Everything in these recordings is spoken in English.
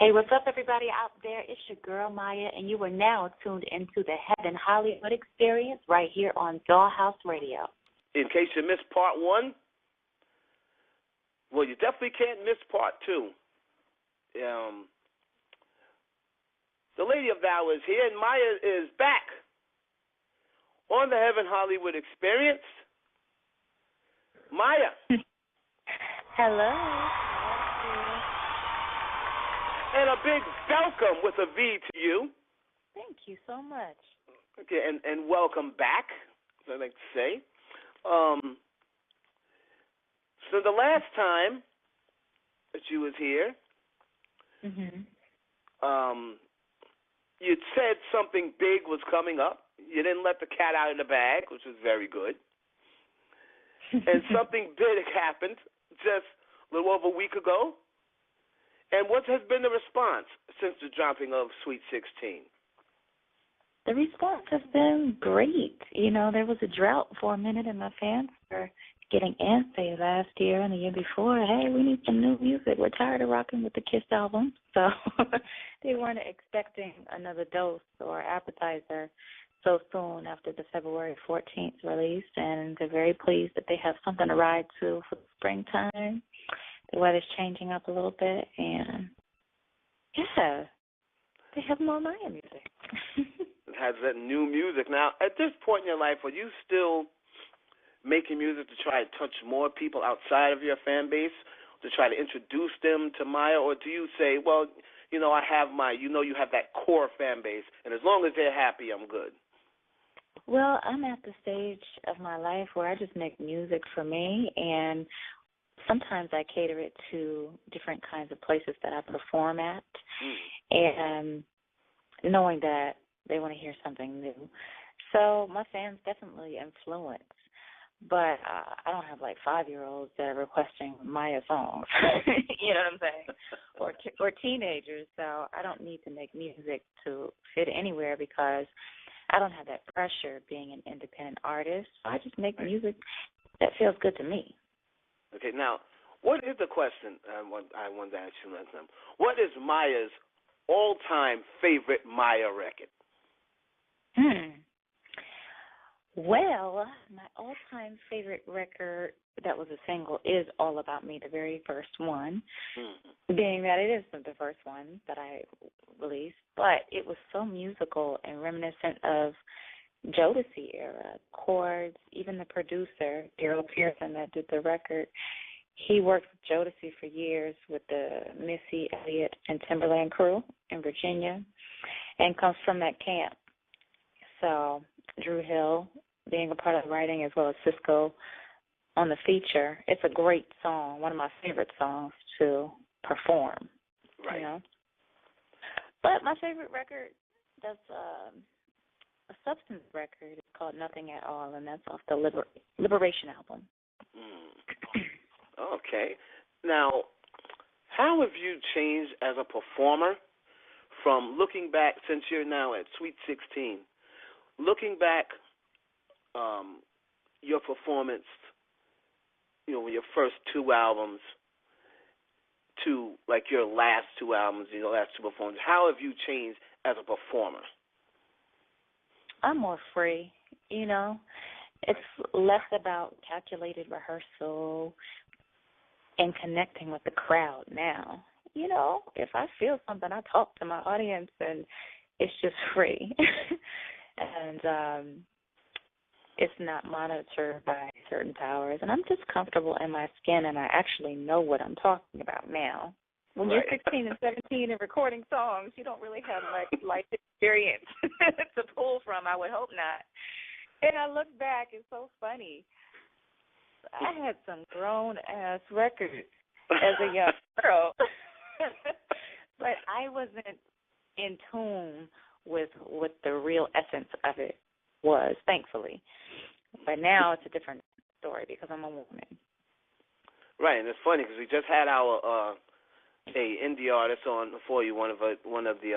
Hey, what's up, everybody out there? It's your girl, Maya, and you are now tuned into the Heaven Hollywood Experience right here on Dollhouse Radio. In case you missed part one, well, you definitely can't miss part two. The Lady of Vow is here, and Maya is back on the Heaven Hollywood Experience. Maya. Hello. And a big welcome with a V to you. Thank you so much. Okay, and welcome back, as I like to say. So the last time that you was here, you said something big was coming up. You didn't let the cat out of the bag, which was very good. And something big happened just a little over a week ago. And what has been the response since the dropping of Sweet 16? The response has been great. You know, there was a drought for a minute, and my fans were getting antsy last year and the year before. Hey, we need some new music. We're tired of rocking with the Kiss album. So they weren't expecting another dose or appetizer so soon after the February 14th release, and they're very pleased that they have something to ride to for the springtime. The weather's changing up a little bit, and yeah, they have more Maya music. It has that new music. Now, at this point in your life, are you still making music to try to touch more people outside of your fan base, to try to introduce them to Maya, or do you say, well, you know, I have you have that core fan base, and as long as they're happy, I'm good? Well, I'm at the stage of my life where I just make music for me, and sometimes I cater it to different kinds of places that I perform at, and knowing that they want to hear something new. So my fans definitely influence, but I don't have like 5-year-olds that are requesting Maya songs, you know what I'm saying, or teenagers. So I don't need to make music to fit anywhere because I don't have that pressure being an independent artist. So I just make music that feels good to me. Okay, now, what is the question I want to ask you next time? What is Maya's all-time favorite Maya record? Well, my all-time favorite record that was a single is All About Me, the very first one, being that it is the first one that I released. But it was so musical and reminiscent of Jodeci era chords. Even the producer, Daryl Pearson, that did the record, he worked with Jodeci for years with the Missy Elliott and Timberland crew in Virginia, and comes from that camp. So Drew Hill being a part of the writing, as well as Cisco on the feature. It's a great song, one of my favorite songs to perform. Right. You know? But my favorite record, that's a Substance record. It's called Nothing at All, and that's off the Liberation album. Okay. Now, how have you changed as a performer from looking back, since you're now at Sweet 16, looking back your performance, you know, your first 2 albums to, like, your last 2 albums, your last 2 performances, how have you changed as a performer? I'm more free, you know. It's less about calculated rehearsal and connecting with the crowd now. You know, if I feel something, I talk to my audience, and it's just free. And it's not monitored by certain powers. And I'm just comfortable in my skin, and I actually know what I'm talking about now. When you're 16 and 17 and recording songs, you don't really have much life experience to pull from. I would hope not. And I look back, it's so funny. I had some grown-ass records as a young girl, but I wasn't in tune with what the real essence of it was, thankfully. But now it's a different story because I'm a woman. Right, and it's funny because we just had our a indie artist on for you, one of the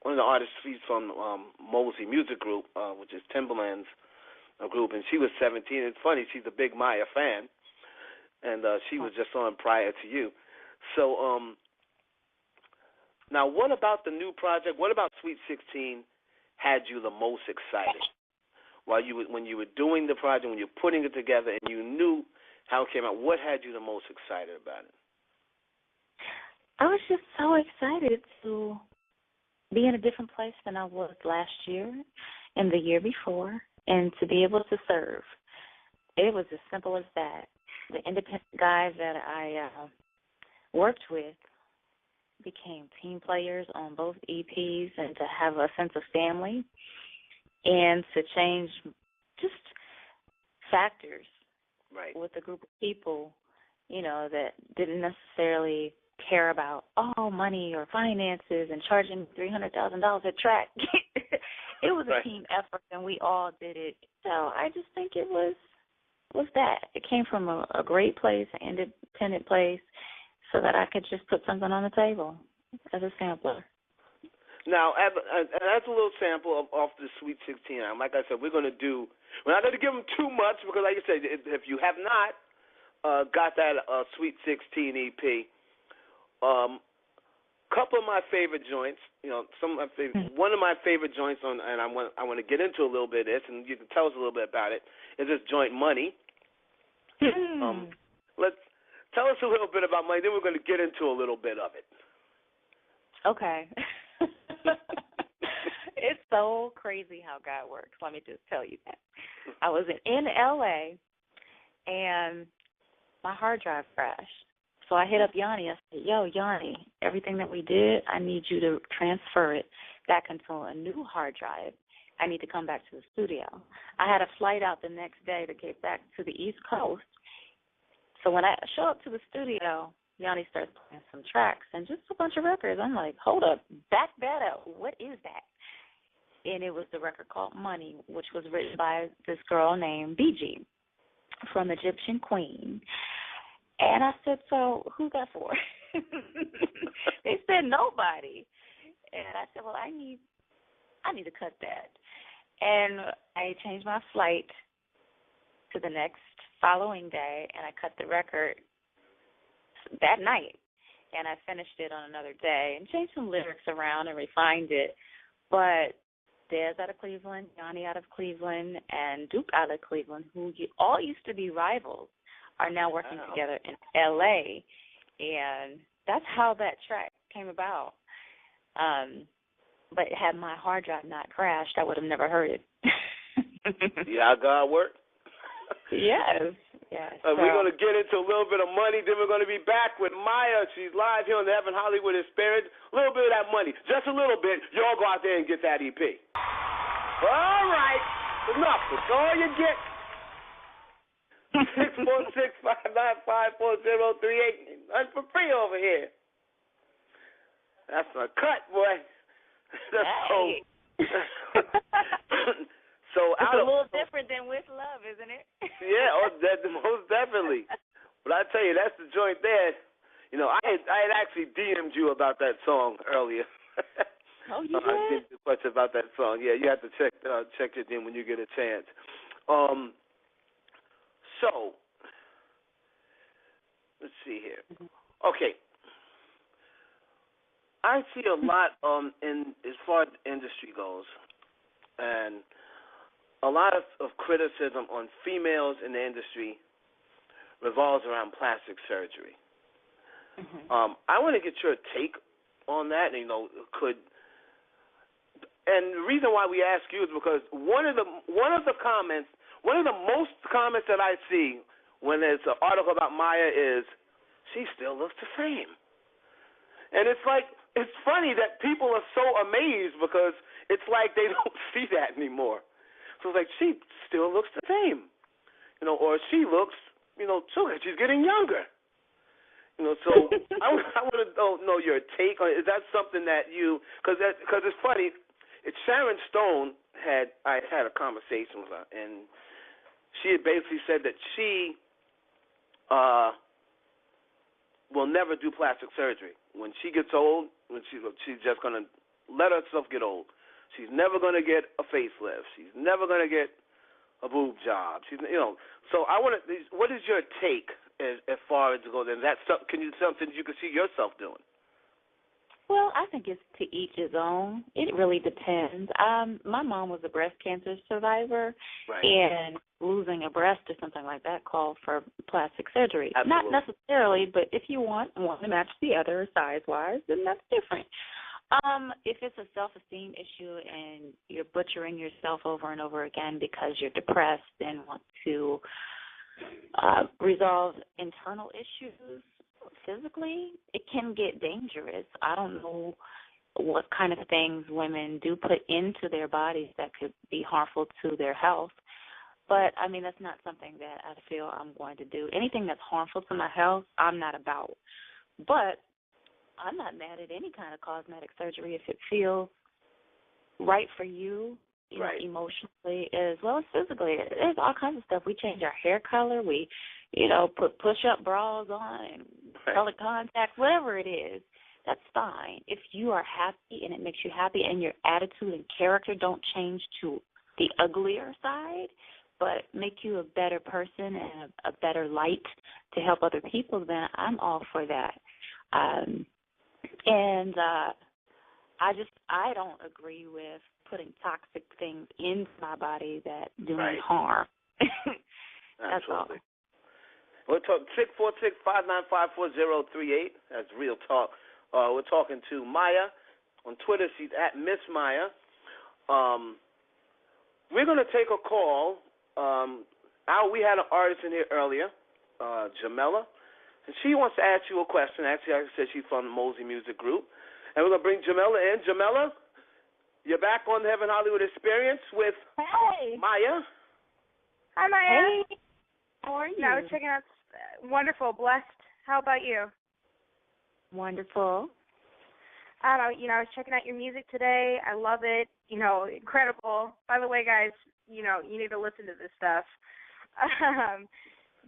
artists from Mosey Music Group, which is Timberland's group, and she was 17. It's funny, she's a big Maya fan, and she was just on prior to you. So Now, what about the new project? What about Sweet 16 had you the most excited? When you were doing the project, when you were putting it together, and you knew how it came out, what had you the most excited about it? I was just so excited to be in a different place than I was last year and the year before, and to be able to serve. It was as simple as that. The independent guys that I worked with became team players on both EPs, and to have a sense of family and to change just factors with a group of people, that didn't necessarily care about money or finances and charging $300,000 a track. It was a team effort, and we all did it. So I just think it was that. It came from a great place, an independent place, so that I could just put something on the table as a sampler. Now, as a little sample off the Sweet 16, like I said, we're not going to give them too much because, like I said, if you have not got that Sweet 16 EP, couple of my favorite joints, some of my favorite, one of my favorite joints and I want to get into a little bit of this, and you can tell us a little bit about it, is this joint Money. Let's tell us a little bit about Money, then we're going to get into a little bit of it. Okay. It's so crazy how God works. Let me just tell you that. I was in LA, and my hard drive crashed. So I hit up Yanni. I said, yo, Yanni, everything that we did, I need you to transfer it back into a new hard drive. I need to come back to the studio. I had a flight out the next day to get back to the East Coast. So when I show up to the studio, Yanni starts playing some tracks and just a bunch of records. I'm like, hold up, back that up. What is that? And it was the record called Money, which was written by this girl named BG from Egyptian Queen. And I said, so who's that for? They said nobody. And I said, well, I need to cut that. And I changed my flight to the next following day, and I cut the record that night. And I finished it on another day and changed some lyrics around and refined it. But Dez out of Cleveland, Yanni out of Cleveland, and Duke out of Cleveland, who all used to be rivals, are now working together in L.A., and that's how that track came about. But had my hard drive not crashed, I would have never heard it. See how God worked? Yes. We're going to get into a little bit of Money, then we're going to be back with Mya. She's live here on the Heaven Hollywood Experience. A little bit of that money, just a little bit. Y'all go out there and get that EP. All right, enough. That's all you get. 646-595-4038. Nothing for free over here. That's a cut, boy. So it's a little different than With Love, isn't it? Yeah, most definitely. But I tell you, that's the joint there. I had actually DM'd you about that song earlier. Oh, you did? I did a question about that song. Yeah, you have to check it in when you get a chance. So, let's see here. Okay. I see a lot in as far as industry goes, and a lot of criticism on females in the industry revolves around plastic surgery. Mm-hmm. I want to get your take on that. And the reason why we ask you is because one of the most comments that I see when there's an article about Mya is, she still looks the same. And it's like, it's funny that people are so amazed because it's like they don't see that anymore. So it's like, she still looks the same, or she looks, too, she's getting younger. So I want to know your take on it. Is that something that because it's funny, it's Sharon Stone I had a conversation with her, and she had basically said that she will never do plastic surgery. When she gets old, she's just going to let herself get old. She's never going to get a facelift. She's never going to get a boob job. So I want to. What is your take as far as it goes? And that's something you can see yourself doing? Well, I think it's to each his own. It really depends. My mom was a breast cancer survivor, Right. and losing a breast or something like that called for plastic surgery. Absolutely. Not necessarily, but if you want one to match the other size-wise, then that's different. If it's a self-esteem issue and you're butchering yourself over and over again because you're depressed and want to resolve internal issues physically, it can get dangerous. I don't know what kind of things women do put into their bodies that could be harmful to their health. But, I mean, that's not something that I feel I'm going to do. Anything that's harmful to my health, I'm not about. But I'm not mad at any kind of cosmetic surgery if it feels right for you, know, emotionally as well as physically. There's all kinds of stuff. We change our hair color. We, put push-up bras on and colored contacts, whatever it is. That's fine. If you are happy and it makes you happy and your attitude and character don't change to the uglier side, but make you a better person and a better light to help other people, then I'm all for that. I don't agree with putting toxic things into my body that do me harm. That's all. We're talking 646-595-4038. That's Real Talk. We're talking to Mya. On Twitter, she's at Miss Mya. We're going to take a call. We had an artist in here earlier, Jamela, and she wants to ask you a question. Actually, like I said, she's from the Mosey Music Group. And we're going to bring Jamela in. Jamela, you're back on the Heaven Hollywood Experience with Mya. Hi, Mya. Hey. How are you? No, I was checking out. Wonderful. Blessed. How about you? Wonderful. I don't know, I was checking out your music today. I love it. Incredible. By the way, guys, you need to listen to this stuff.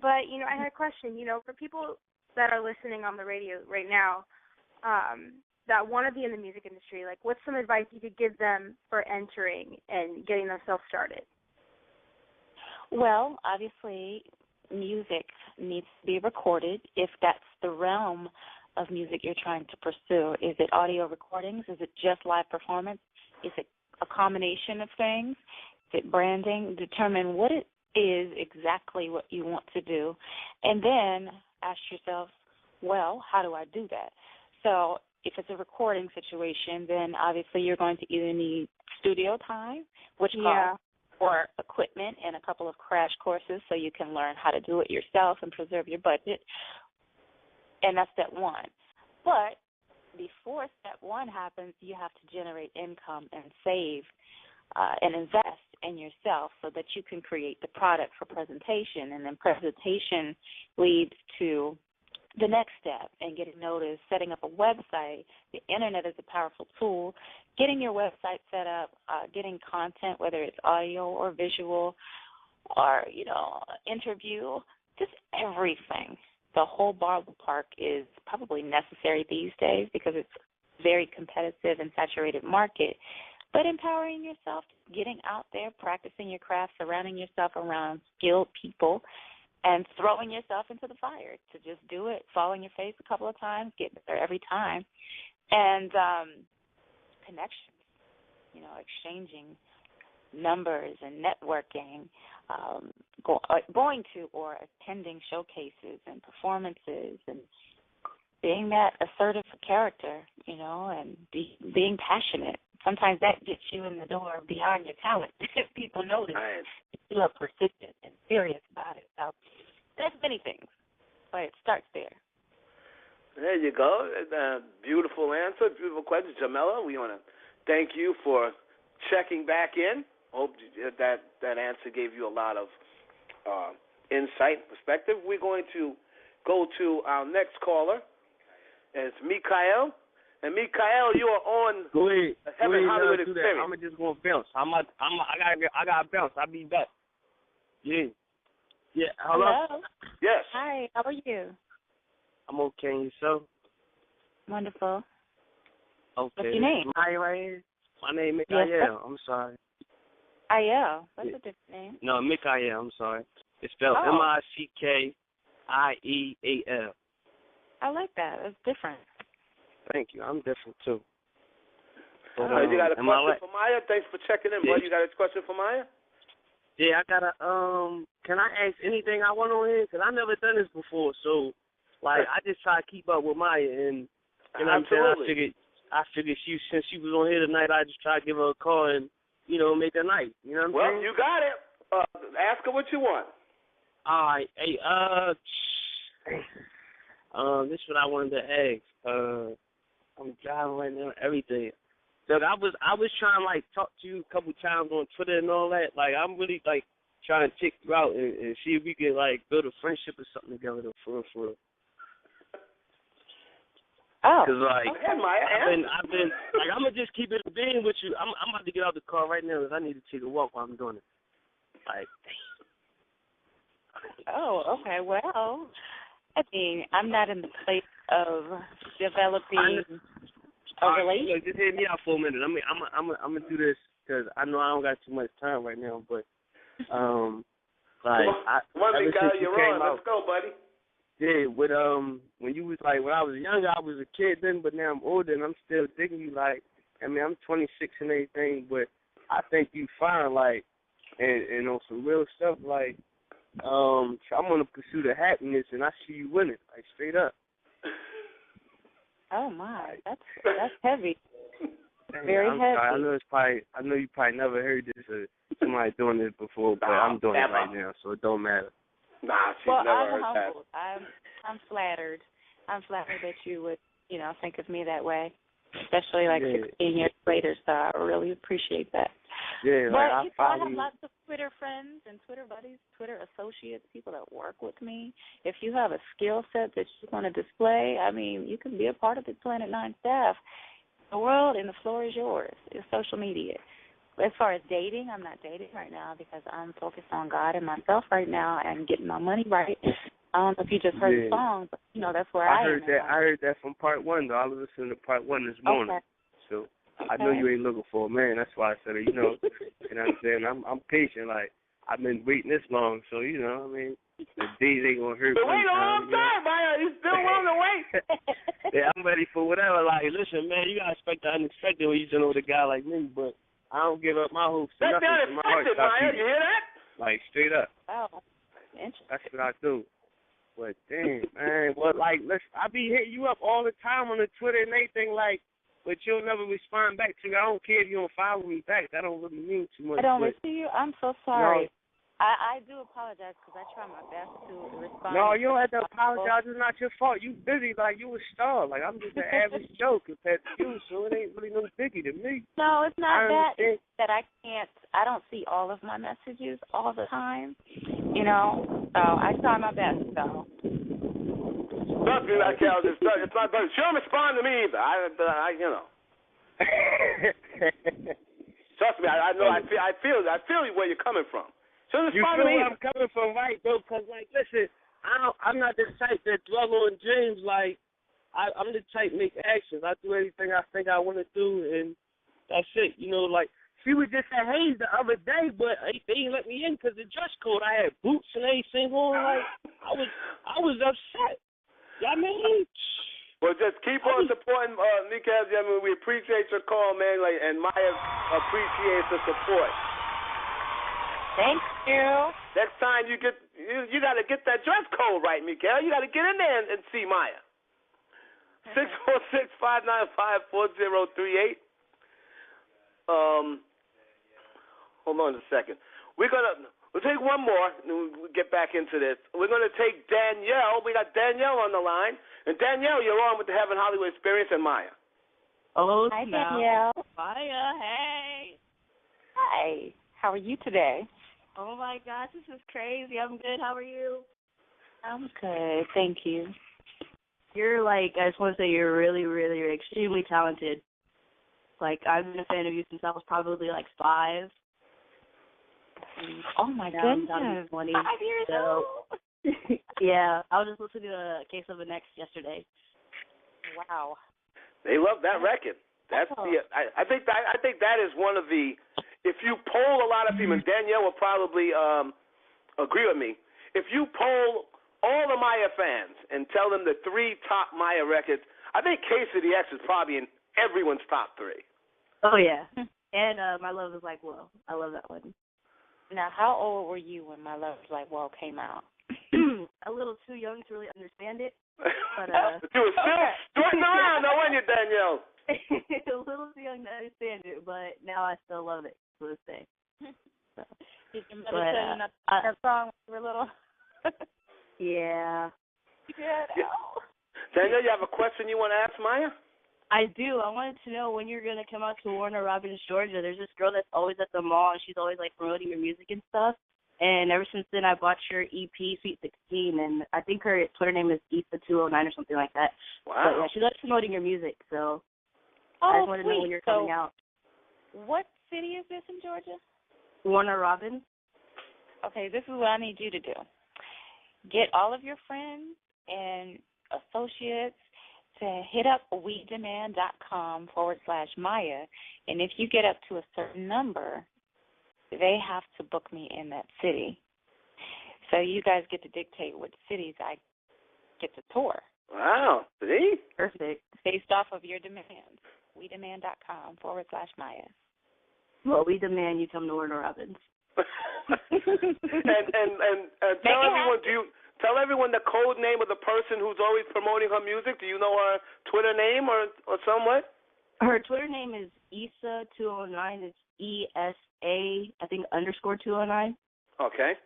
But, I had a question. For people that are listening on the radio right now that want to be in the music industry, like, what's some advice you could give them for entering and getting themselves started? Well, obviously, music needs to be recorded if that's the realm of music you're trying to pursue. Is it audio recordings? Is it just live performance? Is it a combination of things? Is it branding? Determine what it is exactly what you want to do, and then ask yourself, well, how do I do that? So if it's a recording situation, then obviously you're going to either need studio time, which costs, or equipment and a couple of crash courses so you can learn how to do it yourself and preserve your budget. And that's step one. But before step one happens, you have to generate income and save and invest in yourself so that you can create the product for presentation. And then presentation leads to the next step and getting noticed, setting up a website. The Internet is a powerful tool. Getting your website set up, getting content, whether it's audio or visual or, interview, just everything. The whole ballpark is probably necessary these days because it's a very competitive and saturated market. But empowering yourself, getting out there, practicing your craft, surrounding yourself around skilled people, and throwing yourself into the fire to just do it, fall on your face a couple of times, get there every time. And connections, exchanging numbers and networking, going to or attending showcases and performances and being that assertive character, and being passionate. Sometimes that gets you in the door beyond your talent. If people notice you are persistent and serious about it. So there's many things, but it starts there. There you go. Beautiful answer, beautiful question. Jamela, we want to thank you for checking back in. Hope that answer gave you a lot of insight and perspective. We're going to go to our next caller. It's Mikael. And Mikael, you are on Heaven Hollywood Experience. I'm just gonna bounce. I gotta bounce. I'll be back. Yeah. Hello. Yes. Hi. How are you? I'm okay. And yourself? Wonderful. Okay. What's your name? Right here. My name is Mikael. Yes, I'm sorry. Ayel. That's a different name. No, Mikael. I'm sorry. It's spelled Mickaiel. I like that. It's different. Thank you. I'm different too. But, you got a am I question right? for Mya? Thanks for checking in, bud. You got a question for Mya? Yeah, I got a, can I ask anything I want on here? Because I never done this before, so, like, I just try to keep up with Mya, and, you know what I'm saying? I figured since she was on here tonight, I just try to give her a call and, you know, make her night. You know what I'm saying? Well, you got it. Ask her what you want. All right. Hey, this is what I wanted to ask. I'm driving right now, everything. Look, I was trying to, like, talk to you a couple times on Twitter and all that. Like, I'm really, like, trying to check you out and see if we can, like, build a friendship or something together, for real. Oh. Because, like, Mya, I've been, like, I'm going to just keep it being with you. I'm about to get out the car right now because I need to take a walk while I'm doing it. Like, Oh, okay. Well, I mean, I'm not in the place of developing a relationship. Look, just hit me out for a minute. I mean, I'm gonna do this because I know I don't got too much time right now. But like, you're on. Let's go, buddy. Yeah, with when you was like when I was younger, I was a kid then, but now I'm older and I'm still thinking you like. I mean, I'm 26 and everything, but I think you fine, like, and on some real stuff, like, I'm gonna pursue the happiness, and I see you winning, like, straight up. Oh my, that's heavy. Dang, Very I'm heavy. sorry. I know you probably never heard this or somebody doing this before, but I'm doing it right now, so it don't matter. Nah, she's well, never I'm heard humbled. I'm flattered. I'm flattered that you would, you know, think of me that way, especially like 16 years later. So I really appreciate that. Yeah, but like, I have lots of Twitter friends and Twitter buddies, Twitter associates, people that work with me. If you have a skill set that you want to display, I mean, you can be a part of the Planet 9 staff. The world and the floor is yours. It's social media. As far as dating, I'm not dating right now because I'm focused on God and myself right now and getting my money right. I don't know if you just heard the song, but, you know, that's where I am. I heard that from part one, though. I was listening to part one this morning. Okay. So I know you ain't looking for a man. That's why I said it, you know. You know what I'm saying? I'm patient. Like, I've been waiting this long, so, you know, I mean, the days ain't going to hurt. But wait a long time, man. You still willing to wait? Yeah, I'm ready for whatever. Like, listen, man, you got to expect the unexpected when you're dealing with a guy like me, but I don't give up my hopes. That's the unexpected, Mya. You hear that? Like, straight up. Oh, interesting. That's what I do. But, damn, man. Well, like, I be hitting you up all the time on the Twitter and everything, like, but you'll never respond back to me. I don't care if you don't follow me back. That don't really mean too much. I don't receive you? I'm so sorry. No. I do apologize because I try my best to respond. No, you don't have to apologize. It's not your fault. You busy like you a star. Like, I'm just an average Joe compared to you, so it ain't really no biggie to me. No, it's not that. It's that I don't see all of my messages all the time, you know, so I try my best, though. Trust me, that Cal, it's not good. She don't respond to me either. I you know. Trust me, I know. I feel where you're coming from. You feel where I'm coming from, right, though? Because, like, listen, I'm not the type that dwell on dreams. Like, I'm the type to make actions. I do anything I think I want to do, and that's it. You know, like, she was just at Hayes the other day, but they didn't let me in because the dress code. I had boots and everything on. Like, I was upset. You know what I mean? Well, just keep on supporting Mika. I mean, we appreciate your call, man. Like, and Mya appreciates the support. Thank you. Next time you got to get that dress code right, Mikael. You got to get in there and see Mya. 646-595-4038. Hold on a second. We'll take one more and we'll get back into this. We're gonna take Danielle. We got Danielle on the line. And Danielle, you're on with the Heaven Hollywood Experience and Mya. Hello, hi, Danielle. Mya, hey. Hi. How are you today? Oh my gosh, this is crazy. I'm good. How are you? I'm good. Thank you. You're I just want to say you're really, really, you're extremely talented. Like, I've been a fan of you since I was probably 5. Oh my goodness. I'm 20. 5 years old. Yeah, I was just listening to A Case of the Next yesterday. Wow. They love that record. That's I think that is one of the. If you poll a lot of people, and Danielle will probably agree with me. If you poll all the Mya fans and tell them the 3 top Mya records, I think Case of the X is probably in everyone's top 3. Oh, yeah. And My Love Is Like Whoa. I love that one. Now, how old were you when My Love Is Like Whoa came out? A little too young to really understand it. But, you were still snorting around, though, weren't you, Danielle? A little too young to understand it, but now I still love it to this day. So. Did your mother tell you not to sing that song when you were little? Yeah. Yeah. Danielle, you have a question you want to ask Mya? I do. I wanted to know when you're going to come out to Warner Robins, Georgia. There's this girl that's always at the mall, and she's always, like, promoting your music and stuff. And ever since then, I bought your EP, Sweet 16, and I think her Twitter name is Issa209 or something like that. Wow. But, yeah, she's always promoting your music, so I just wanted to know when you're coming out. What city is this in Georgia? Warner Robins. Okay, this is what I need you to do. Get all of your friends and associates to hit up wedemand.com/Mya, and if you get up to a certain number, they have to book me in that city. So you guys get to dictate what cities I get to tour. Wow. See? Perfect. Based off of your demands. wedemand.com/Mya. Well, we demand you come to Warner Robins. and tell everyone the code name of the person who's always promoting her music. Do you know her Twitter name or somewhat? Her Twitter name is Issa209. It's ESA, I think, _209. Okay.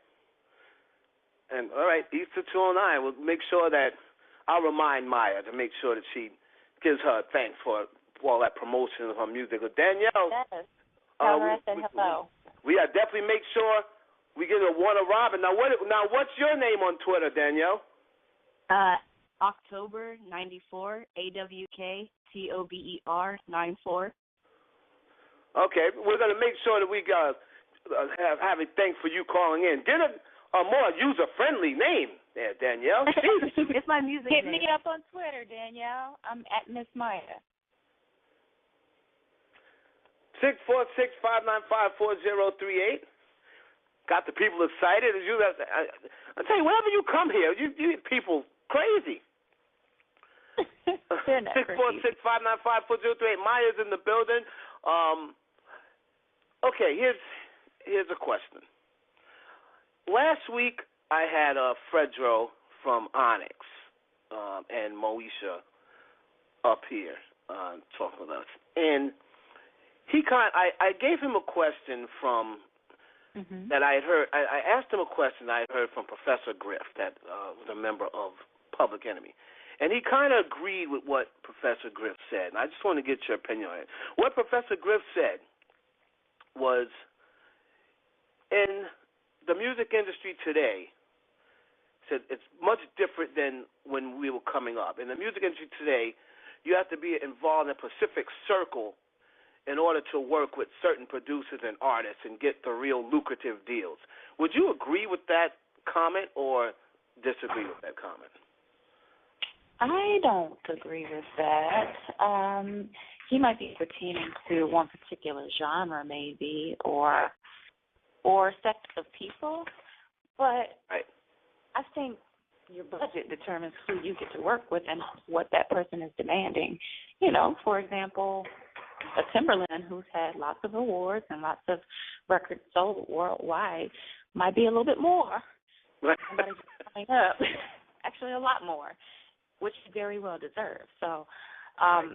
And all right, Issa209. We'll make sure that I'll remind Mya to make sure that she gives her thanks for all that promotion of her music. Danielle. Yes. Tell her I said hello. We definitely make sure we get a Warner Robin. Now, what's your name on Twitter, Danielle? October 94, AWKTOBER 94. Okay, we're gonna make sure that we have a thanks for you calling in. Get a more user-friendly name there, Danielle. It's my music Hit name. me up on Twitter, Danielle. I'm at Miss Mya. 646-595-4038. Got the people excited. I tell you, whenever you come here, you get people crazy. 646-595-4038. Mya's in the building. Okay, here's a question. Last week I had Fredro from Onyx and Moesha up here talking with us, and I gave him a question from that I had heard. I asked him a question I had heard from Professor Griff, that was a member of Public Enemy. And he kind of agreed with what Professor Griff said. And I just want to get your opinion on it. What Professor Griff said was, in the music industry today, said it's much different than when we were coming up. In the music industry today, you have to be involved in a specific circle in order to work with certain producers and artists and get the real lucrative deals. Would you agree with that comment or disagree with that comment? I don't agree with that. He might be pertaining to one particular genre, maybe, or sect of people, but right. I think your budget determines who you get to work with and what that person is demanding. You know, for example, a Timberland who's had lots of awards and lots of records sold worldwide might be a little bit more. Somebody coming up, actually a lot more, which he very well deserves. So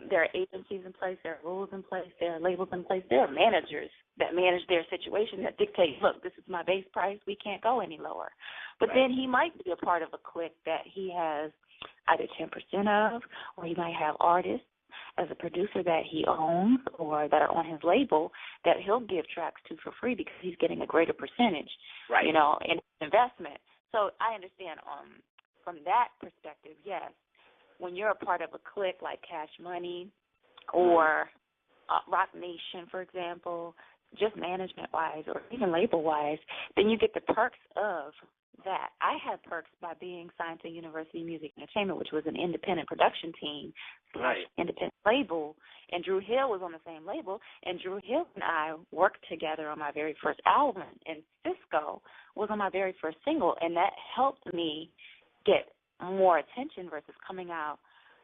there are agencies in place, there are rules in place, there are labels in place, there are managers that manage their situation that dictate, look, this is my base price, we can't go any lower. But then he might be a part of a clique that he has either 10% of, or he might have artists as a producer that he owns or that are on his label that he'll give tracks to for free because he's getting a greater percentage, right, you know, in investment. So I understand from that perspective, yes. When you're a part of a clique like Cash Money or Rock Nation, for example, just management-wise or even label-wise, then you get the perks of that. I had perks by being signed to University Music Entertainment, which was an independent production team, right, independent label, and Drew Hill was on the same label, and Drew Hill and I worked together on my very first album, and Cisco was on my very first single, and that helped me get more attention versus coming out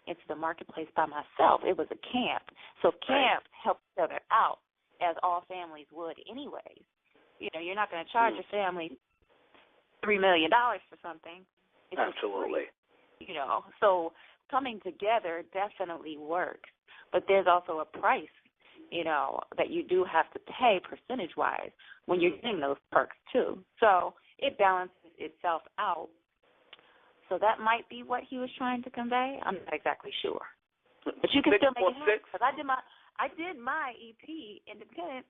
into the marketplace by myself. It was a camp. So camp helped each other out, as all families would anyways. You know, you're not going to charge your family $3 million for something. It's Absolutely. Free, you know, so coming together definitely works. But there's also a price, you know, that you do have to pay percentage-wise when you're getting those perks too. So it balances itself out. So that might be what he was trying to convey. I'm not exactly sure. But you can still make it happen. Because I did my EP independent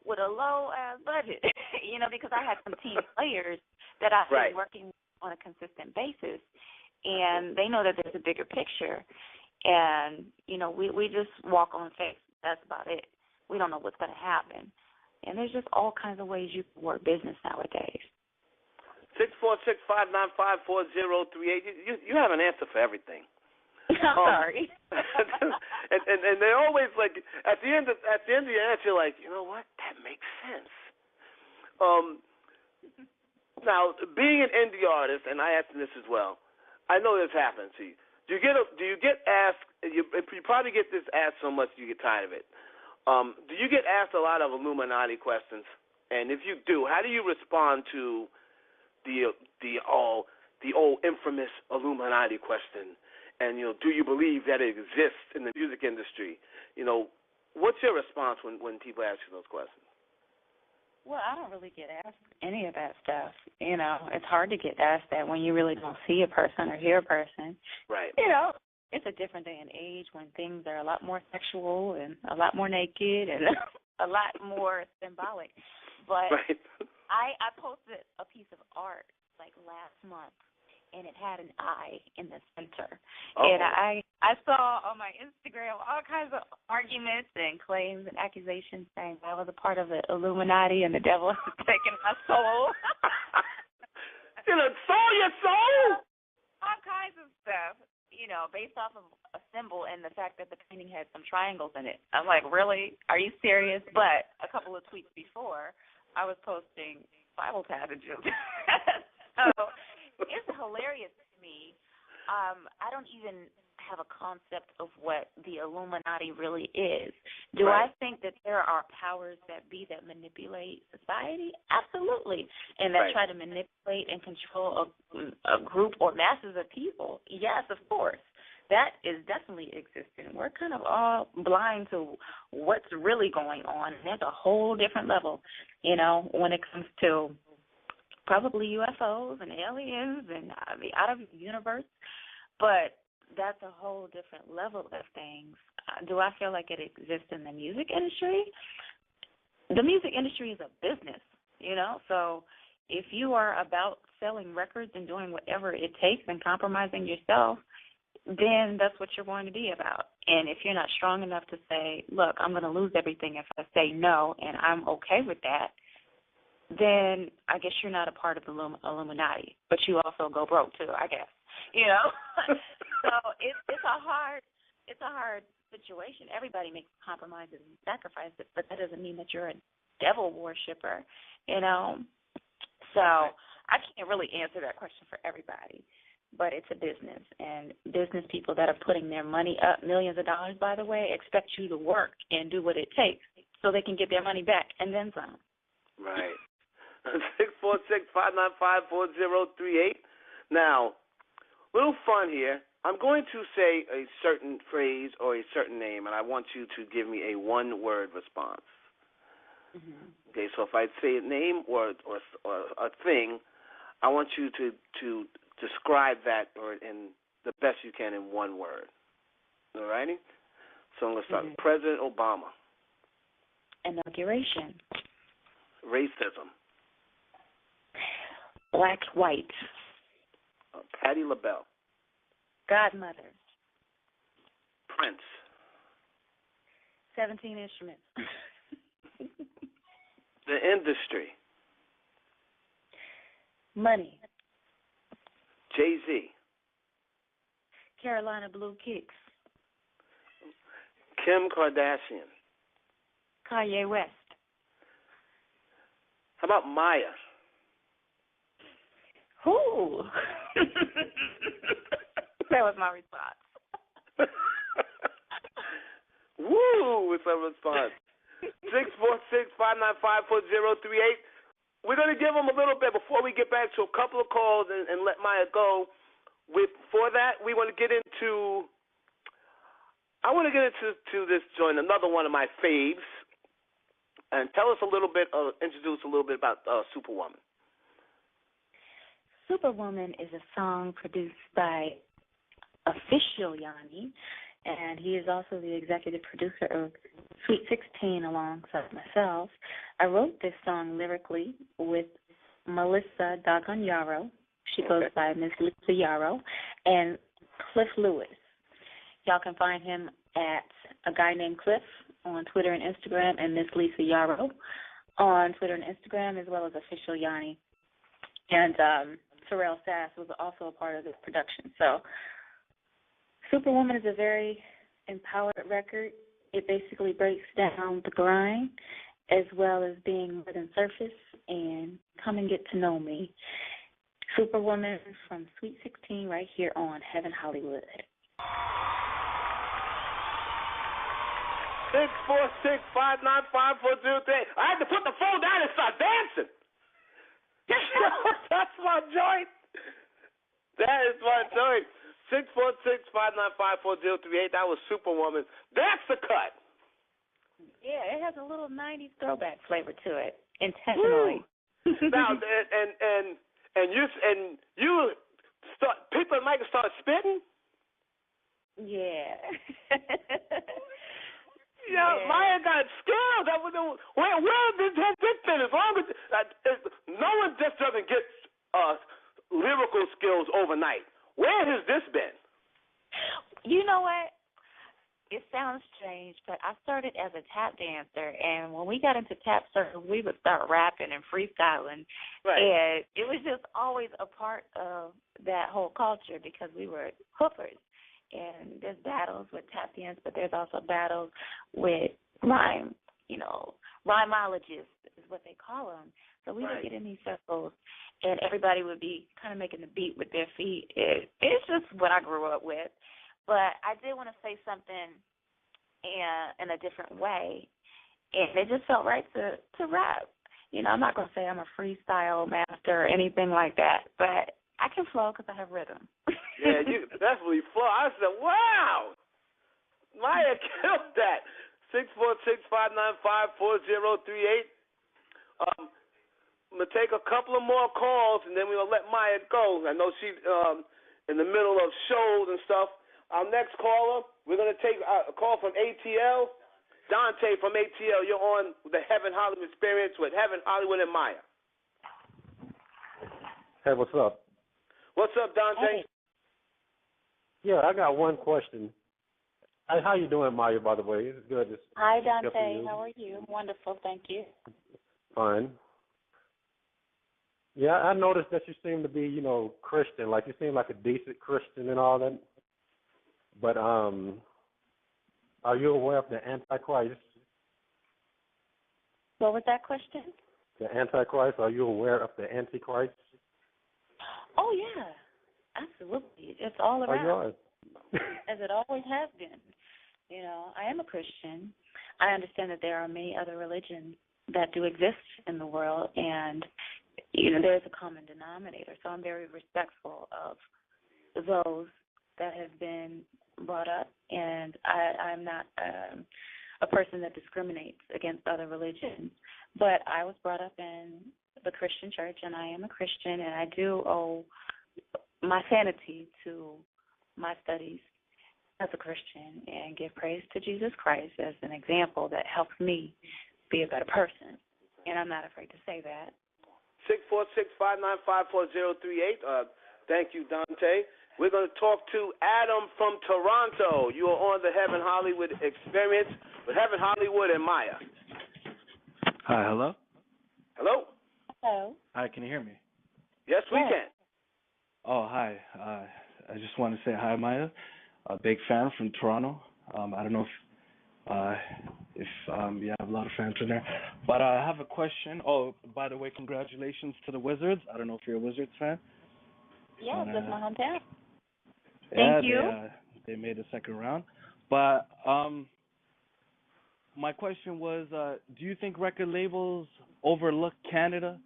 with a low-ass budget, you know, because I had some team players that I've been working on a consistent basis, and they know that there's a bigger picture. And, you know, we just walk on faith. That's about it. We don't know what's going to happen. And there's just all kinds of ways you can work business nowadays. 646-595-4038. You have an answer for everything. I'm sorry. and they're always like at the end of the answer, you're like, you know what? That makes sense. Now, being an indie artist, and I asked this as well, I know this happens to you. Do you get asked? You probably get this asked so much you get tired of it. Do you get asked a lot of Illuminati questions? And if you do, how do you respond to the old infamous Illuminati question? And, you know, do you believe that it exists in the music industry? You know, what's your response when people ask you those questions? Well, I don't really get asked any of that stuff. You know, it's hard to get asked that when you really don't see a person or hear a person. Right. You know, it's a different day and age when things are a lot more sexual and a lot more naked and a lot more symbolic. But I posted a piece of art like last month, and it had an eye in the center. And I saw on my Instagram all kinds of arguments and claims and accusations saying I was a part of the Illuminati and the devil has taken my soul. You know, sold your soul? All kinds of stuff, you know, based off of a symbol and the fact that the painting had some triangles in it. I'm like, really? Are you serious? But a couple of tweets before, I was posting Bible passages. So it's hilarious to me. I don't even have a concept of what the Illuminati really is. Do I think that there are powers that be that manipulate society? Absolutely. And that try to manipulate and control a group or masses of people? Yes, of course. That is definitely existing. We're kind of all blind to what's really going on. And there's a whole different level, you know, when it comes to probably UFOs and aliens and the out-of-universe, but that's a whole different level of things. Do I feel like it exists in the music industry? The music industry is a business, you know, so if you are about selling records and doing whatever it takes and compromising yourself, then that's what you're going to be about. And if you're not strong enough to say, look, I'm going to lose everything if I say no, and I'm okay with that, then I guess you're not a part of the Illuminati, but you also go broke too, I guess. You know, so it's a hard situation. Everybody makes compromises and sacrifices, but that doesn't mean that you're a devil worshiper. You know, so I can't really answer that question for everybody, but it's a business, and business people that are putting their money up, millions of dollars, by the way, expect you to work and do what it takes so they can get their money back and then some. Right. 646-595-4038. Now, little fun here. I'm going to say a certain phrase or a certain name, and I want you to give me a one-word response. Mm-hmm. Okay, so if I say a name or a thing, I want you to describe that or in the best you can in one word. All righty? So I'm going to start with President Obama. Inauguration. Racism. Black, white. Patti LaBelle. Godmother. Prince. 17 instruments. The industry. Money. Jay-Z. Carolina Blue Kicks. Kim Kardashian. Kanye West. How about Mya? Who? That was my response. Woo! What's my response? 646-595-4038. We're going to give them a little bit before we get back to a couple of calls and let Mya go. Before that, I want to get into this joint, another one of my faves, and tell us a little bit, introduce a little bit about Superwoman. Superwoman is a song produced by Official Yanni, and he is also the executive producer of Sweet 16 alongside myself. I wrote this song lyrically with Melissa Doggone Yarrow. She goes by Miss Lisa Yarrow, and Cliff Lewis. Y'all can find him at a guy named Cliff on Twitter and Instagram, and Miss Lisa Yarrow on Twitter and Instagram, as well as Official Yanni. And Terrell Sass was also a part of this production. So Superwoman is a very empowered record. It basically breaks down the grind as well as being more than surface and come and get to know me. Superwoman from Sweet 16 right here on Heaven Hollywood. 646-595-4038. I had to put the phone down and start dancing. That's my joint. That is my joint. 646-595-4038. That was Superwoman. That's the cut. Yeah, it has a little 90s throwback flavor to it, intentionally. Now, and you start, people might start spitting. Yeah. Yeah, Mya got skills. Where has this been? As long as no one just doesn't get lyrical skills overnight. Where has this been? You know what? It sounds strange, but I started as a tap dancer, and when we got into tap circles, we would start rapping and freestyling. Right. And it was just always a part of that whole culture because we were hoopers. And there's battles with tap dance, but there's also battles with rhymologists is what they call them. So we would get in these circles, and everybody would be kind of making the beat with their feet. It's just what I grew up with. But I did want to say something in a different way, and it just felt right to rap. I'm not going to say I'm a freestyle master or anything like that, but I can flow because I have rhythm. Yeah, you definitely flow. I said, wow, Mya killed that. 646-595-4038. I'm going to take a couple of more calls, and then we're going to let Mya go. I know she's in the middle of shows and stuff. Our next caller, we're going to take a call from ATL. Dante from ATL, you're on the Heaven Hollywood Experience with Heaven Hollywood and Mya. Hey, what's up? What's up, Dante? Hey. Yeah, I got one question. How you doing, Mya, by the way? It's good. Hi, Dante. How are you? Wonderful, thank you. Fine. Yeah, I noticed that you seem to be, Christian. Like, you seem like a decent Christian and all that. But are you aware of the Antichrist? What was that question? The Antichrist. Are you aware of the Antichrist? Oh, yeah. Absolutely. It's all around. Oh, you are? As it always has been. I am a Christian. I understand that there are many other religions that do exist in the world, and, there's a common denominator. So I'm very respectful of those that have been brought up, and I'm not a person that discriminates against other religions. But I was brought up in the Christian church, and I am a Christian, and I do owe my sanity to my studies as a Christian and give praise to Jesus Christ as an example that helps me be a better person. And I'm not afraid to say that. 646-595-4038. Thank you, Dante. We're going to talk to Adam from Toronto. You are on the Heaven Hollywood Experience with Heaven Hollywood and Mya. Hi, hello? Hello? Hello. Hi, can you hear me? Yes, we can. Oh, hi. I just want to say hi, Mya. A big fan from Toronto. I don't know if you have a lot of fans in there. But I have a question. Oh, by the way, congratulations to the Wizards. I don't know if you're a Wizards fan. Yeah, that's my hometown. Yeah, Thank you. They made the second round. But my question was, do you think record labels overlook Canada?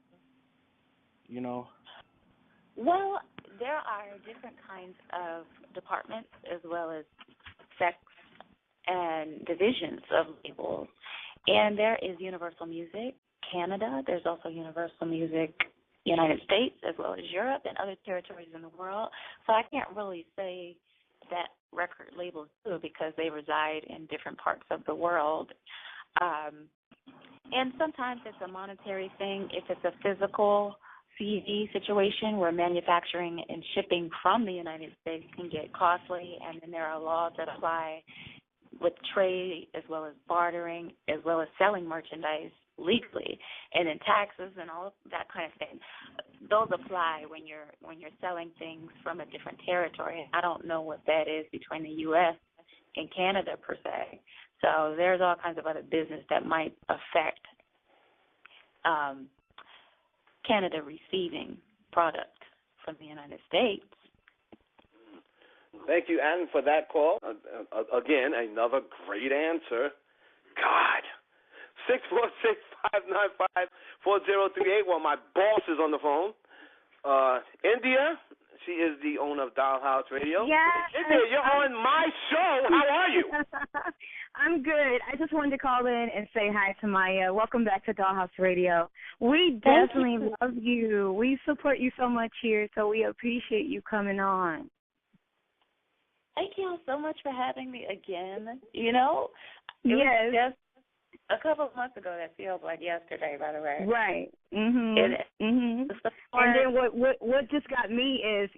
You know. Well, there are different kinds of departments as well as sects and divisions of labels. And there is Universal Music Canada. There's also Universal Music United States as well as Europe and other territories in the world. So I can't really say that record labels do because they reside in different parts of the world. And sometimes it's a monetary thing. If it's a physical CD situation where manufacturing and shipping from the United States can get costly, and then there are laws that apply with trade as well as bartering as well as selling merchandise legally, and then taxes and all of that kind of thing. Those apply when you're selling things from a different territory. I don't know what that is between the U.S. and Canada per se. So there's all kinds of other business that might affect Canada receiving product from the United States. Thank you, Ann, for that call. Again, another great answer. God. 646-595-4038. Well, my boss is on the phone. India, she is the owner of Dollhouse Radio. Yes. India, you're on my show. How are you? I'm good. I just wanted to call in and say hi to Mya. Welcome back to Dollhouse Radio. We definitely love you. We support you so much here, so we appreciate you coming on. Thank you all so much for having me again. You know, it yes. was just a couple of months ago. That feels like yesterday, by the way. Right. And then what just got me is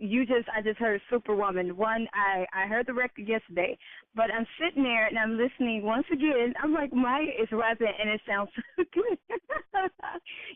I just heard Superwoman. One, I heard the record yesterday, but I'm sitting there and I'm listening once again. I'm like, Mya is rapping and it sounds so good.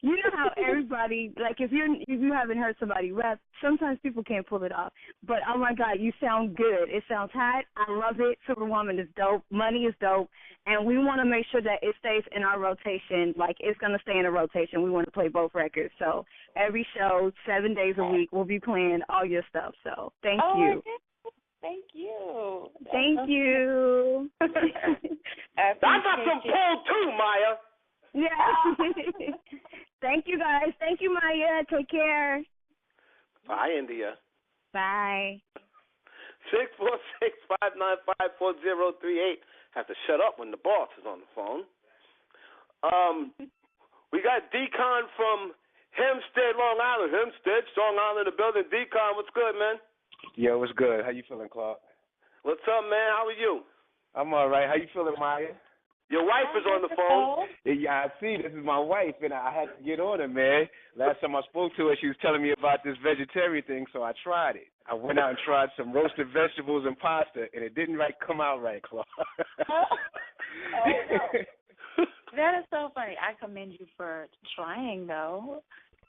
You know how everybody, like if you haven't heard somebody rap, sometimes people can't pull it off. But oh my God, you sound good. It sounds hot. I love it. Superwoman is dope. Money is dope, and we want to make sure that it stays in our rotation. Like it's gonna stay in a rotation. We want to play both records. So every show, 7 days a week, we'll be playing all your stuff. So thank you. Thank you. Thank you. I got some pull too, Mya. Yeah. Thank you, guys. Thank you, Mya. Take care. Bye, India. Bye. 646-595-4038. Have to shut up when the boss is on the phone. We got Decon from Hempstead, Long Island. Hempstead, Strong Island, the building. Decon, what's good, man? Yo, what's good? How you feeling, Clark? What's up, man? How are you? I'm all right. How you feeling, Mya? Your wife is on the phone. Yeah, I see. This is my wife, and I had to get on her, man. Last time I spoke to her, she was telling me about this vegetarian thing, so I tried it. I went out and tried some roasted vegetables and pasta, and it didn't come out right, Clark. That is so funny. I commend you for trying, though.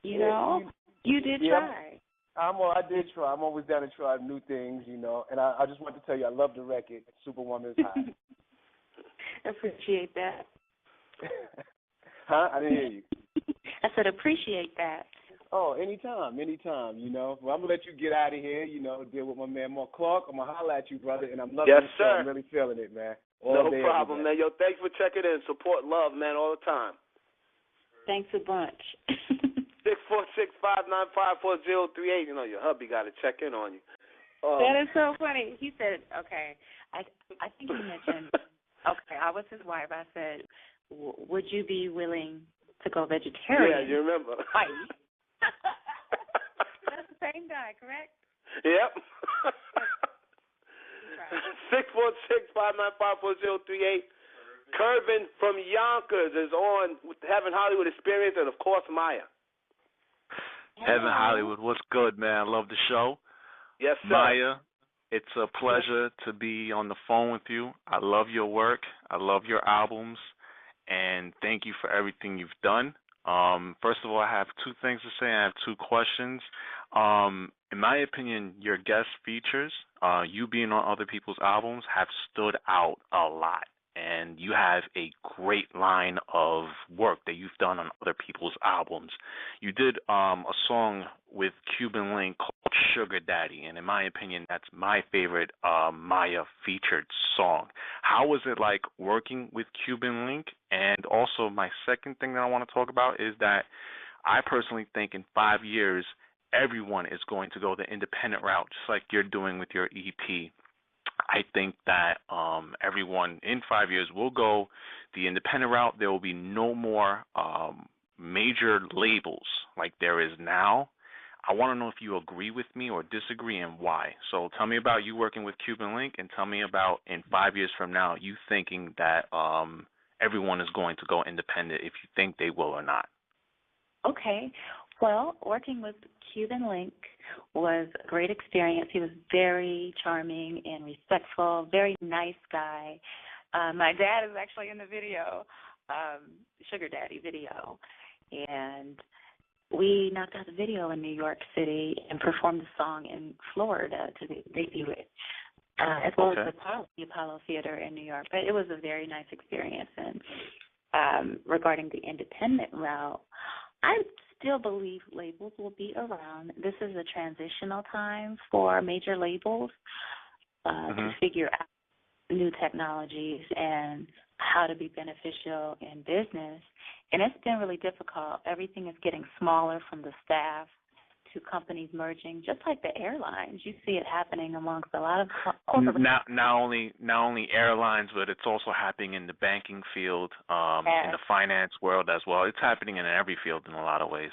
You know, you did try. I did try. I'm always down to try new things, you know. And I just wanted to tell you, I love the record. Superwoman is hot. Appreciate that. Huh? I didn't hear you. I said appreciate that. Oh, anytime, you know. Well, I'm going to let you get out of here, you know, deal with my man Mark Clark. I'm going to holler at you, brother, and I'm loving the show. I'm really feeling it, man. No problem, man. Yo, thanks for checking in. Support love, man, all the time. Thanks a bunch. 646-595-4038. You know, your hubby got to check in on you. That is so funny. He said, okay, I think he mentioned, okay, I was his wife. I said, would you be willing to go vegetarian? Yeah, you remember. That's the same guy, correct? Yep. 646-595-4038. Kervin from Yonkers is on with the Heaven Hollywood Experience, and of course, Mya. Heaven Hollywood, what's good, man? I love the show. Yes, sir. Mya, it's a pleasure to be on the phone with you. I love your work. I love your albums, and thank you for everything you've done. First of all, I have two things to say. I have two questions. In my opinion, your guest features, you being on other people's albums, have stood out a lot. and you have a great line of work that you've done on other people's albums. You did a song with Cuban Link called Sugar Daddy, and in my opinion, that's my favorite Mya featured song. How was it like working with Cuban Link? And also, my second thing that I want to talk about is that I personally think in 5 years, everyone is going to go the independent route, just like you're doing with your EP. I think that everyone in 5 years will go the independent route. There will be no more major labels like there is now. I want to know if you agree with me or disagree and why. So tell me about you working with Cuban Link, and tell me about in 5 years from now you thinking that everyone is going to go independent, if you think they will or not. Okay. Well, working with Cuban Link was a great experience. He was very charming and respectful, very nice guy. My dad is actually in the video, Sugar Daddy video, and we knocked out the video in New York City and performed the song in Florida to debut it, as well as the Apollo Theater in New York. But it was a very nice experience. And regarding the independent route, I still believe labels will be around. This is a transitional time for major labels to figure out new technologies and how to be beneficial in business. And it's been really difficult. Everything is getting smaller, from the staff to companies merging, just like the airlines. You see it happening amongst a lot of corporate. Not only airlines, but it's also happening in the banking field, in the finance world as well. It's happening in every field in a lot of ways.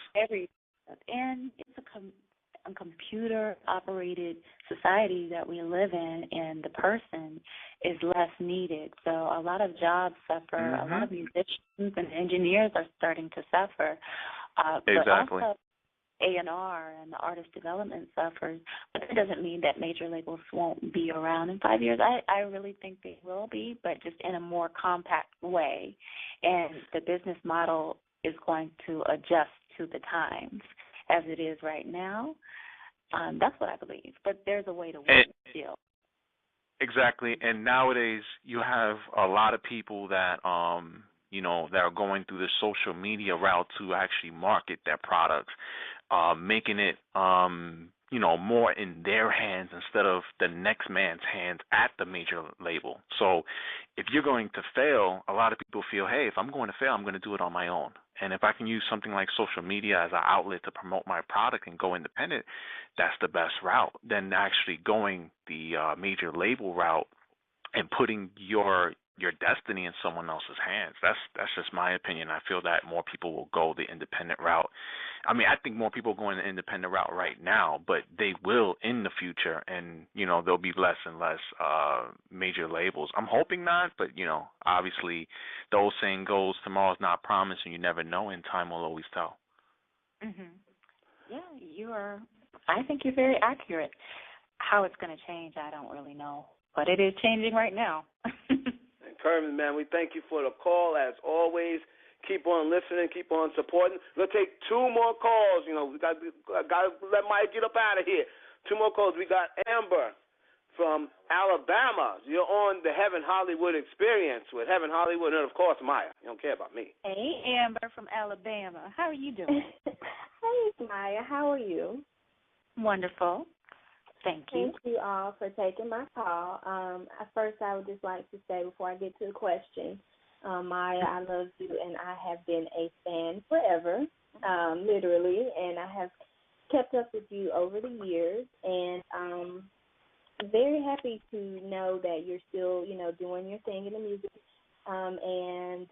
And it's a computer-operated society that we live in, and the person is less needed. So a lot of jobs suffer. A lot of musicians and engineers are starting to suffer. Exactly. But also A&R and the artist development suffers. But that doesn't mean that major labels won't be around in 5 years. I really think they will be, but just in a more compact way. And the business model is going to adjust to the times as it is right now. That's what I believe. But there's a way to work still. Exactly. And nowadays you have a lot of people that that are going through the social media route to actually market their products, making it more in their hands instead of the next man's hands at the major label. So if you're going to fail, a lot of people feel, hey, if I'm going to fail, I'm going to do it on my own. And if I can use something like social media as an outlet to promote my product and go independent, that's the best route than actually going the major label route and putting your destiny in someone else's hands. That's just my opinion. I feel that more people will go the independent route. I mean, I think more people are going the independent route right now, but they will in the future, and there'll be less and less major labels. I'm hoping not, but obviously the old saying goes, tomorrow's not promised, and you never know, and time will always tell. Yeah, I think you're very accurate. How it's going to change, I don't really know, but it is changing right now. Kermit, man, we thank you for the call, as always. Keep on listening. Keep on supporting. We're going to take 2 more calls. We got to let Mike get up out of here. 2 more calls. We got Amber from Alabama. You're on the Heaven Hollywood Experience with Heaven Hollywood and, of course, Mya. You don't care about me. Hey, Amber from Alabama. How are you doing? Hey, Mya. How are you? Wonderful. Thank you. Thank you all for taking my call. First, I would just like to say, before I get to the question, Mya, I love you, and I have been a fan forever, literally, and I have kept up with you over the years, and I'm very happy to know that you're still, doing your thing in the music, and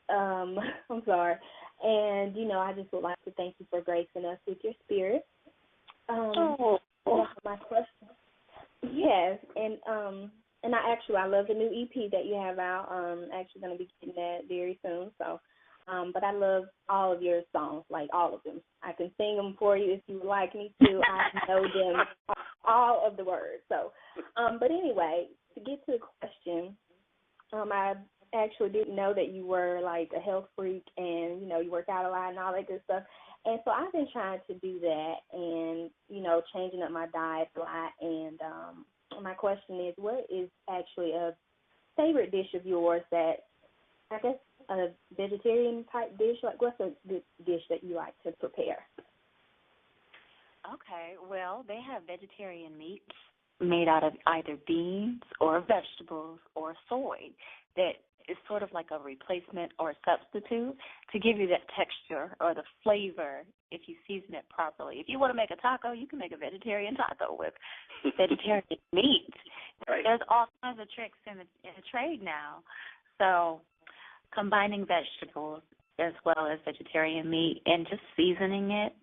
I'm sorry, and, I just would like to thank you for gracing us with your spirit. My question. Yes, and I love the new EP that you have out. Actually going to be getting that very soon. So, but I love all of your songs, like all of them. I can sing them for you if you would like me to. I know them, all of the words. So, but anyway, to get to the question, I actually didn't know that you were like a health freak and you work out a lot and all that good stuff. And so I've been trying to do that and, changing up my diet a lot. And my question is, what is actually a favorite dish of yours that, I guess, a vegetarian type dish? Like, what's a good dish that you like to prepare? Okay, well, they have vegetarian meats made out of either beans or vegetables or soy that is sort of like a replacement or a substitute to give you that texture or the flavor if you season it properly. If you want to make a taco, you can make a vegetarian taco with vegetarian meat. Right. There's all kinds of tricks in the trade now. So combining vegetables as well as vegetarian meat and just seasoning it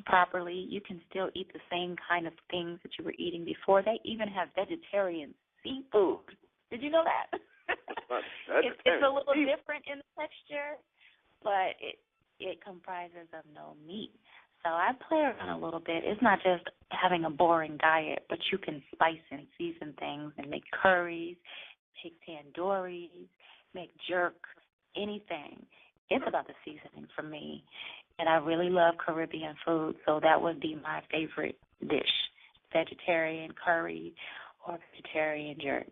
properly, you can still eat the same kind of things that you were eating before. They even have vegetarian seafood. Did you know that? It's a little different in the texture, but it comprises of no meat. So I play around a little bit. It's not just having a boring diet, but you can spice and season things and make curries, make tandoori, make jerk, anything. It's about the seasoning for me. And I really love Caribbean food, so that would be my favorite dish, vegetarian curry or vegetarian jerk.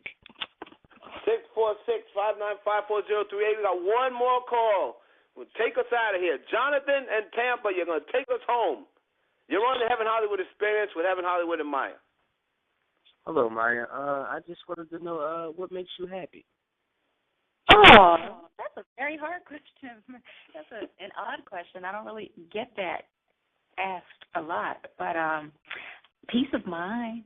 646-595-4038. We got one more call. We'll take us out of here. Jonathan and Tampa, you're going to take us home. You're on the Heaven Hollywood Experience with Heaven Hollywood and Mya. Hello, Mya. I just wanted to know what makes you happy. Oh, that's a very hard question. That's an odd question. I don't really get that asked a lot. But peace of mind,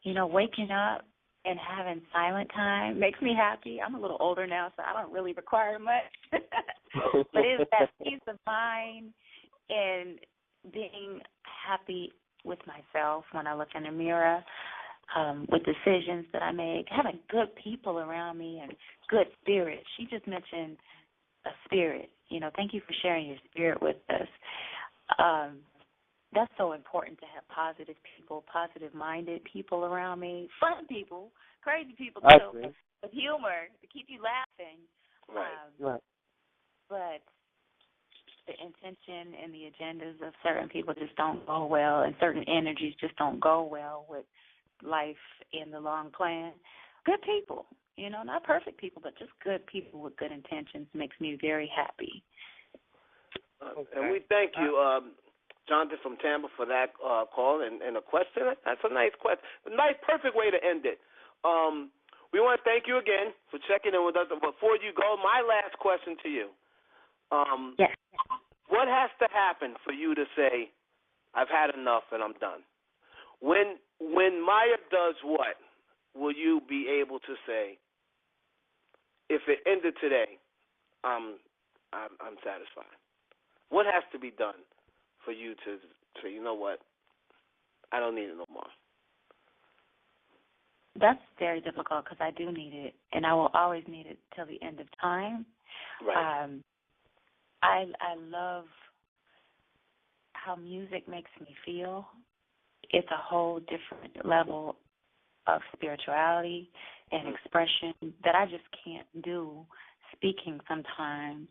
waking up and having silent time makes me happy. I'm a little older now, so I don't really require much. But it's that peace of mind and being happy with myself when I look in the mirror, with decisions that I make, having good people around me and good spirit. She just mentioned a spirit. Thank you for sharing your spirit with us. That's so important to have positive people, positive-minded people around me, fun people, crazy people too, with humor to keep you laughing. Right. But the intention and the agendas of certain people just don't go well, and certain energies just don't go well with life in the long plan. Good people, not perfect people, but just good people with good intentions makes me very happy. And we thank you, Jonathan from Tampa, for that call and a question. That's a nice question. A nice, perfect way to end it. We want to thank you again for checking in with us. Before you go, my last question to you. Yes. What has to happen for you to say, I've had enough and I'm done? When Mya does what, will you be able to say, if it ended today, I'm satisfied? What has to be done for you to say, you know what, I don't need it no more? That's very difficult because I do need it, and I will always need it till the end of time. Right. I love how music makes me feel. It's a whole different level of spirituality and expression that I just can't do speaking sometimes.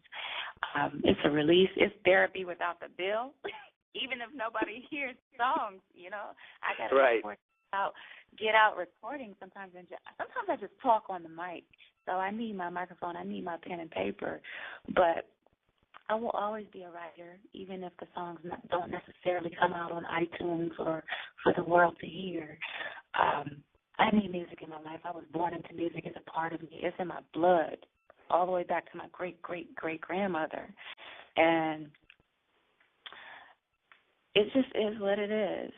It's a release. It's therapy without the bill. Even if nobody hears songs, I got to get out recording sometimes. And sometimes I just talk on the mic. So I need my microphone. I need my pen and paper. But I will always be a writer, even if the songs don't necessarily come out on iTunes or for the world to hear. I need music in my life. I was born into music. It's a part of me. It's in my blood, all the way back to my great-great-great-grandmother. And it just is what it is.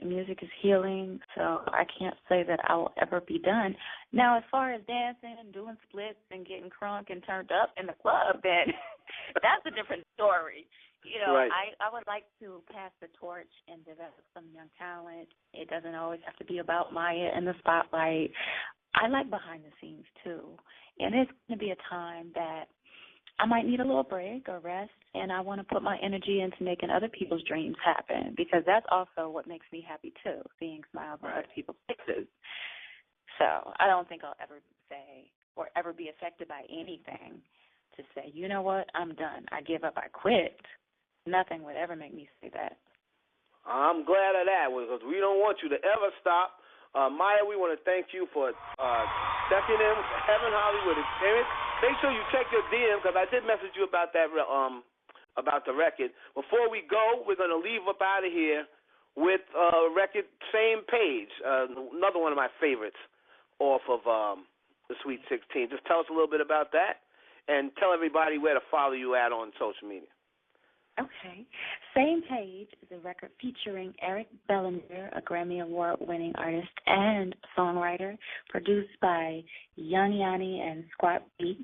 Music is healing, so I can't say that I will ever be done. Now, as far as dancing and doing splits and getting crunk and turned up in the club, then that's a different story. Right. I would like to pass the torch and develop some young talent. It doesn't always have to be about Mya and the spotlight. I like behind the scenes, too. And it's going to be a time that I might need a little break or rest, and I want to put my energy into making other people's dreams happen, because that's also what makes me happy, too, seeing smiles on other people's faces. So I don't think I'll ever say or ever be affected by anything to say, you know what, I'm done. I give up. I quit. Nothing would ever make me say that. I'm glad of that, because we don't want you to ever stop. Mya, we want to thank you for stepping in with the Heaven Hollywood Experience. Make sure you check your DM because I did message you about that about the record. Before we go, we're going to leave up out of here with a record, same page, another one of my favorites off of the Sweet 16. Just tell us a little bit about that and tell everybody where to follow you at on social media. Okay. Same Page is a record featuring Eric Bellinger, a Grammy Award-winning artist and songwriter, produced by Yanni and Squat Beats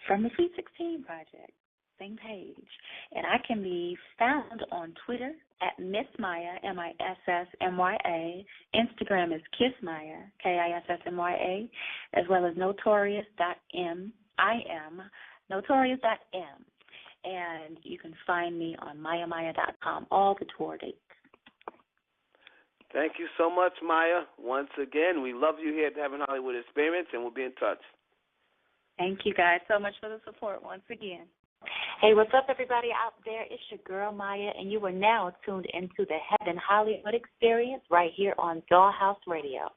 from the Sweet 16 Project. Same Page. And I can be found on Twitter at Miss Mya, MISSMYA. Instagram is KissMya, KISSMYA, as well as Notorious.M. Notorious.m. And you can find me on MyaMya.com, all the tour dates. Thank you so much, Mya. Once again, we love you here at the Heaven Hollywood Experience, and we'll be in touch. Thank you guys so much for the support once again. Hey, what's up, everybody out there? It's your girl, Mya, and you are now tuned into the Heaven Hollywood Experience right here on Dollhouse Radio.